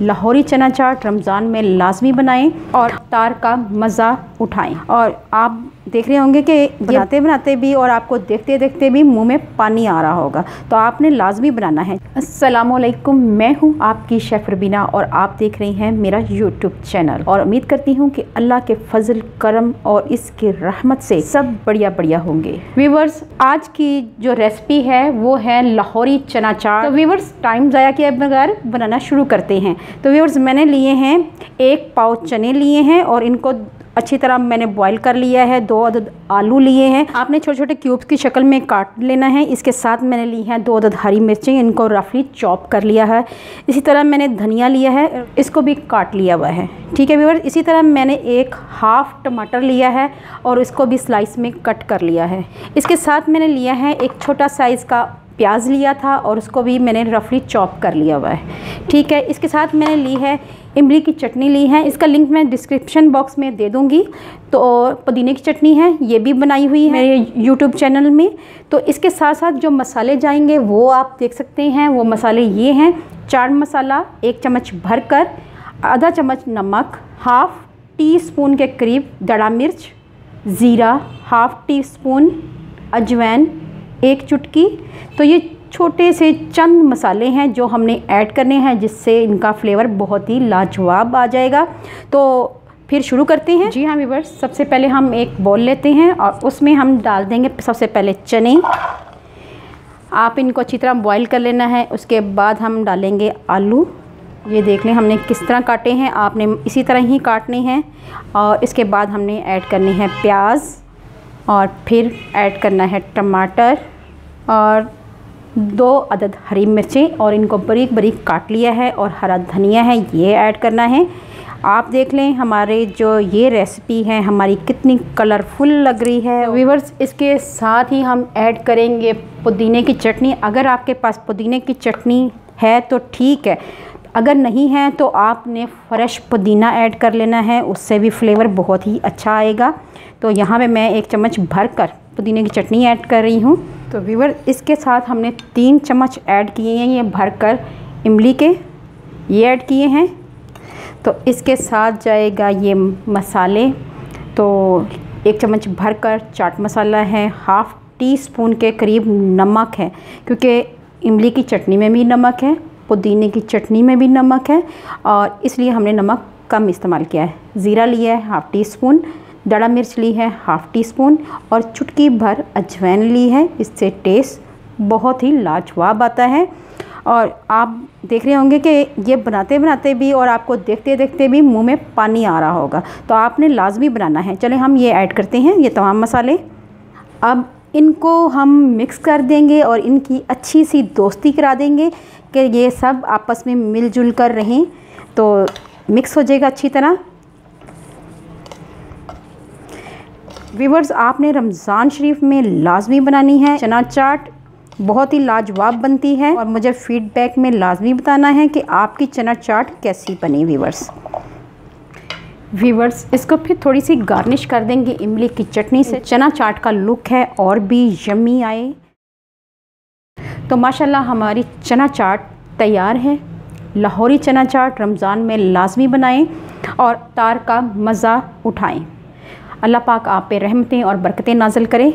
लाहौरी चना चाट रमज़ान में लाजमी बनाएं और इफ्तार का मज़ा उठाएं। और आप देख रहे होंगे कि बनाते बनाते भी और आपको देखते देखते भी मुंह में पानी आ रहा होगा, तो आपने लाजमी बनाना है। अस्सलामुअलैकुम, मैं हूं आपकी शेफ़ रबीना और आप देख रही हैं मेरा यूट्यूब चैनल। और उम्मीद करती हूं कि अल्लाह के फजल करम और इसकी रहमत से सब बढ़िया होंगे। व्यूवर्स, आज की जो रेसिपी है वो है लाहौरी चना चाट। तो व्यूवर्स, टाइम ज़ाया किए बगैर बनाना शुरू करते हैं। तो व्यूवर्स, मैंने लिए हैं 1 पाव चने लिए हैं और इनको अच्छी तरह मैंने बॉईल कर लिया है। 2 अदद आलू लिए हैं, आपने छोटे छोटे क्यूब्स की शक्ल में काट लेना है। इसके साथ मैंने ली हैं 2 अदद हरी मिर्चें, इनको रफली चॉप कर लिया है। इसी तरह मैंने धनिया लिया है, इसको भी काट लिया हुआ है। ठीक है व्यूअर्स, इसी तरह मैंने 1 हाफ टमाटर लिया है और इसको भी स्लाइस में कट कर लिया है। इसके साथ मैंने लिया है 1 छोटा साइज़ का प्याज लिया था और उसको भी मैंने रफली चॉप कर लिया हुआ है। ठीक है, इसके साथ मैंने ली है इमली की चटनी ली है, इसका लिंक मैं डिस्क्रिप्शन बॉक्स में दे दूंगी। तो पुदीने की चटनी है, ये भी बनाई हुई है मेरे यूट्यूब चैनल में। तो इसके साथ साथ जो मसाले जाएंगे वो आप देख सकते हैं। वो मसाले ये हैं: चाट मसाला 1 चम्मच भरकर, आधा चम्मच नमक, हाफ टी स्पून के करीब दड़ा मिर्च, ज़ीरा, हाफ टी स्पून अजवाइन, 1 चुटकी। तो ये छोटे से चंद मसाले हैं जो हमने ऐड करने हैं, जिससे इनका फ्लेवर बहुत ही लाजवाब आ जाएगा। तो फिर शुरू करते हैं। जी हाँ व्यूअर्स, सबसे पहले हम एक बाउल लेते हैं और उसमें हम डाल देंगे सबसे पहले चने। आप इनको अच्छी तरह बॉईल कर लेना है। उसके बाद हम डालेंगे आलू। ये देख लें हमने किस तरह काटे हैं, आपने इसी तरह ही काटने हैं। और इसके बाद हमने ऐड करने हैं प्याज और फिर ऐड करना है टमाटर और 2 अदद हरी मिर्चें और इनको बारीक बारीक काट लिया है। और हरा धनिया है, ये ऐड करना है। आप देख लें हमारे जो ये रेसिपी है हमारी कितनी कलरफुल लग रही है। व्यूअर्स, इसके साथ ही हम ऐड करेंगे पुदीने की चटनी। अगर आपके पास पुदीने की चटनी है तो ठीक है, अगर नहीं है तो आपने फ्रेश पुदीना ऐड कर लेना है, उससे भी फ्लेवर बहुत ही अच्छा आएगा। तो यहाँ पे मैं 1 चम्मच भर कर पुदीने की चटनी ऐड कर रही हूँ। तो व्यूअर, इसके साथ हमने 3 चम्मच ऐड किए हैं ये भरकर इमली के, ये ऐड किए हैं। तो इसके साथ जाएगा ये मसाले। तो 1 चम्मच भरकर चाट मसाला है, हाफ टी स्पून के करीब नमक है, क्योंकि इमली की चटनी में भी नमक है, पुदीने की चटनी में भी नमक है और इसलिए हमने नमक कम इस्तेमाल किया है। ज़ीरा लिया है हाफ टी स्पून, दड़ा मिर्च ली है हाफ टी स्पून और चुटकी भर अजवाइन ली है। इससे टेस्ट बहुत ही लाजवाब आता है। और आप देख रहे होंगे कि ये बनाते बनाते भी और आपको देखते देखते भी मुंह में पानी आ रहा होगा, तो आपने लाजमी बनाना है। चलें हम ये ऐड करते हैं ये तमाम मसाले। अब इनको हम मिक्स कर देंगे और इनकी अच्छी सी दोस्ती करा देंगे कि ये सब आपस में मिलजुल कर रहें। तो मिक्स हो जाएगा अच्छी तरह। व्यूअर्स, आपने रमज़ान शरीफ में लाजमी बनानी है चना चाट, बहुत ही लाजवाब बनती है। और मुझे फीडबैक में लाजमी बताना है कि आपकी चना चाट कैसी बनी। व्यूअर्स, इसको फिर थोड़ी सी गार्निश कर देंगे इमली की चटनी से। चना चाट का लुक है और भी यम्मी आए। तो माशाल्लाह हमारी चना चाट तैयार है। लाहौरी चना चाट रमज़ान में लाजमी बनाएं और इफ्तार का मज़ा उठाएं। अल्लाह पाक आप पे रहमतें और बरकतें नाज़िल करे।